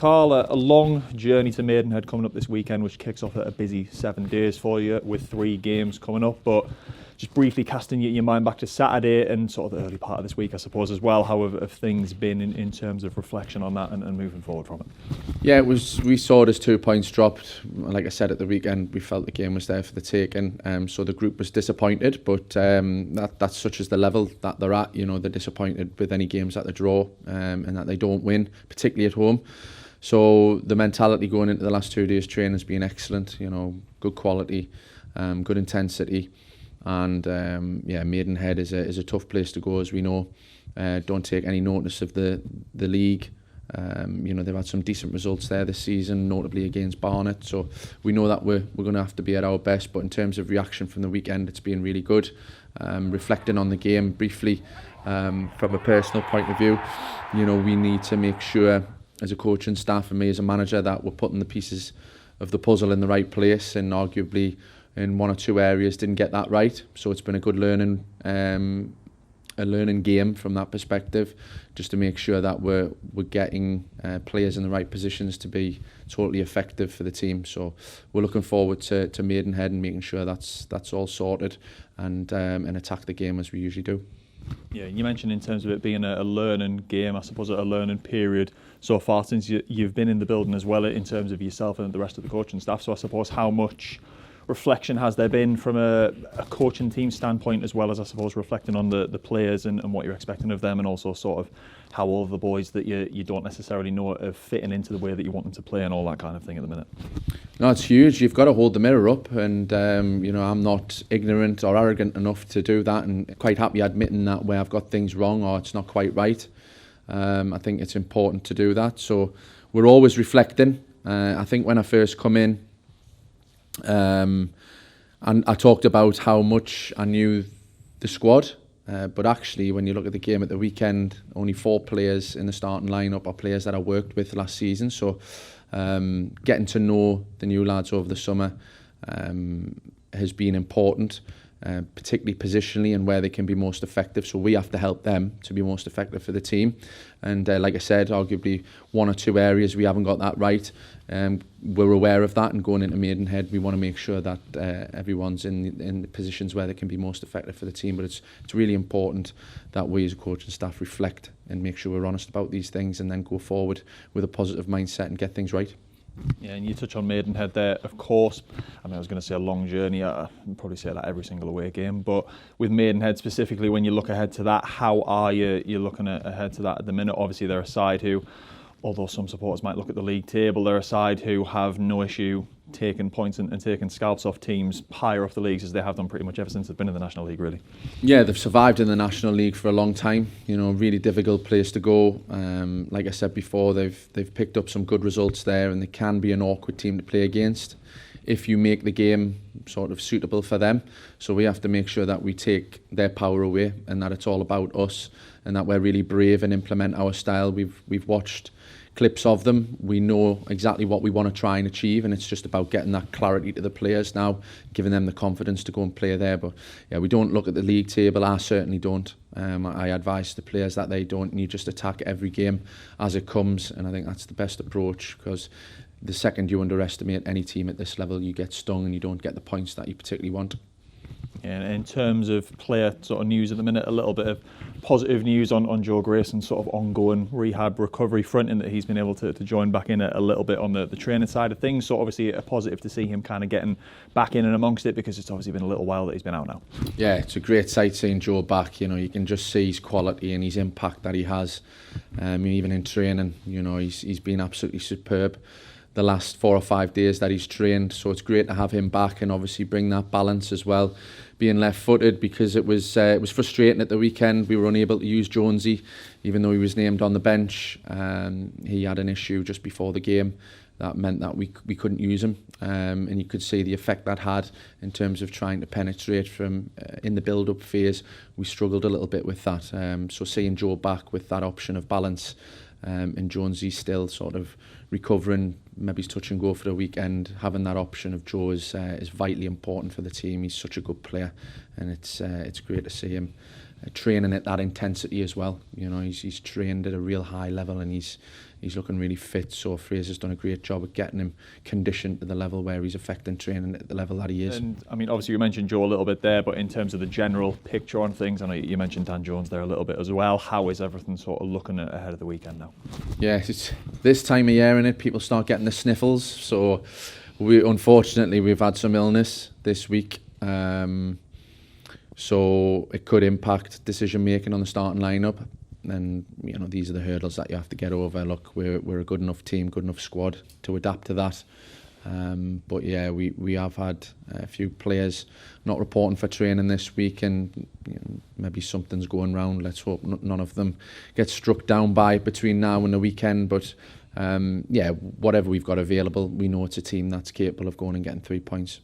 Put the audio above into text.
Carl, a long journey to Maidenhead coming up this weekend, which kicks off at a busy 7 days for you with 3 games coming up. But just briefly casting your mind back to Saturday and sort of the early part of this week, I suppose, as well. How have things been in terms of reflection on that and moving forward from it? Yeah, we saw it as 2 points dropped. Like I said at the weekend, we felt the game was there for the taking. So the group was disappointed, but that's such as the level that they're at. You know, they're disappointed with any games that they draw and that they don't win, particularly at home. So the mentality going into the last 2 days training has been excellent. You know, good quality, good intensity. And Maidenhead is a tough place to go, as we know. Don't take any notice of the league. They've had some decent results there this season, notably against Barnet. So we know that we're going to have to be at our best. But in terms of reaction from the weekend, it's been really good. Reflecting on the game briefly, from a personal point of view, you know, we need to make sure, as a coach and staff and me as a manager, that we're putting the pieces of the puzzle in the right place, and arguably in 1 or 2 areas didn't get that right. So it's been a good learning game from that perspective, just to make sure that we're getting players in the right positions to be totally effective for the team. So we're looking forward to Maidenhead and making sure that's all sorted and attack the game as we usually do. Yeah, you mentioned in terms of it being a learning game, I suppose a learning period so far since you've been in the building as well, in terms of yourself and the rest of the coaching staff. So I suppose how much reflection has there been from a coaching team standpoint, as well as I suppose reflecting on the players and what you're expecting of them, and also sort of how all of the boys that you don't necessarily know are fitting into the way that you want them to play and all that kind of thing at the minute? No, it's huge. You've got to hold the mirror up, and I'm not ignorant or arrogant enough to do that, and quite happy admitting that where I've got things wrong or it's not quite right. I think it's important to do that. So we're always reflecting. I think when I first come in, and I talked about how much I knew the squad, but actually when you look at the game at the weekend, only 4 players in the starting lineup are players that I worked with last season. So getting to know the new lads over the summer has been important, particularly positionally and where they can be most effective. So we have to help them to be most effective for the team. And like I said, arguably 1 or 2 areas we haven't got that right. We're aware of that, and going into Maidenhead, we want to make sure that everyone's in the positions where they can be most effective for the team. But it's really important that we as a coach and staff reflect and make sure we're honest about these things, and then go forward with a positive mindset and get things right. Yeah, and you touch on Maidenhead there, of course. I mean, I was going to say a long journey. I'd probably say that every single away game. But with Maidenhead specifically, when you look ahead to that, how are you looking ahead to that at the minute? Obviously, they're a side who, although some supporters might look at the league table, they're a side who have no issue taking points and taking scalps off teams higher up the leagues, as they have done pretty much ever since they've been in the National League, really. Yeah, they've survived in the National League for a long time. You know, really difficult place to go. Like I said before, they've picked up some good results there, and they can be an awkward team to play against if you make the game sort of suitable for them. So we have to make sure that we take their power away, and that it's all about us, and that we're really brave and implement our style. We've watched clips of them. We know exactly what we want to try and achieve, and it's just about getting that clarity to the players now, giving them the confidence to go and play there. But yeah, we don't look at the league table. I certainly don't. I advise the players that they don't, and you just attack every game as it comes, and I think that's the best approach, because the second you underestimate any team at this level, you get stung and you don't get the points that you particularly want. Yeah, in terms of player sort of news at the minute, a little bit of positive news on Joe Grayson's sort of ongoing rehab recovery front, in that he's been able to join back in a little bit on the training side of things. So obviously a positive to see him kind of getting back in and amongst it, because it's obviously been a little while that he's been out now. Yeah, it's a great sight seeing Joe back. You know, you can just see his quality and his impact that he has. Even in training, you know, he's been absolutely superb the last 4 or 5 days that he's trained. So it's great to have him back, and obviously bring that balance as well. Being left-footed, because it was frustrating at the weekend. We were unable to use Jonesy, even though he was named on the bench. He had an issue just before the game that meant that we couldn't use him, and you could see the effect that had in terms of trying to penetrate from in the build-up phase. We struggled a little bit with that. So seeing Joe back with that option of balance, and Jonesy still sort of recovering, maybe he's touch and go for the weekend, having that option of Joe is vitally important for the team. He's such a good player, and it's great to see him training at that intensity as well. You know, he's trained at a real high level, and he's he's looking really fit. So Fraser's done a great job of getting him conditioned to the level where he's affecting training at the level that he is. And I mean, obviously you mentioned Joe a little bit there, but in terms of the general picture on things, I know you mentioned Dan Jones there a little bit as well. How is everything sort of looking ahead of the weekend now? Yeah, it's this time of year, innit? People start getting the sniffles. So unfortunately we've had some illness this week. So it could impact decision making on the starting lineup. And you know, these are the hurdles that you have to get over. Look, we're a good enough team, good enough squad to adapt to that. But yeah, we have had a few players not reporting for training this week, and you know, maybe something's going round. Let's hope none of them get struck down by between now and the weekend. But yeah, whatever we've got available, we know it's a team that's capable of going and getting 3 points.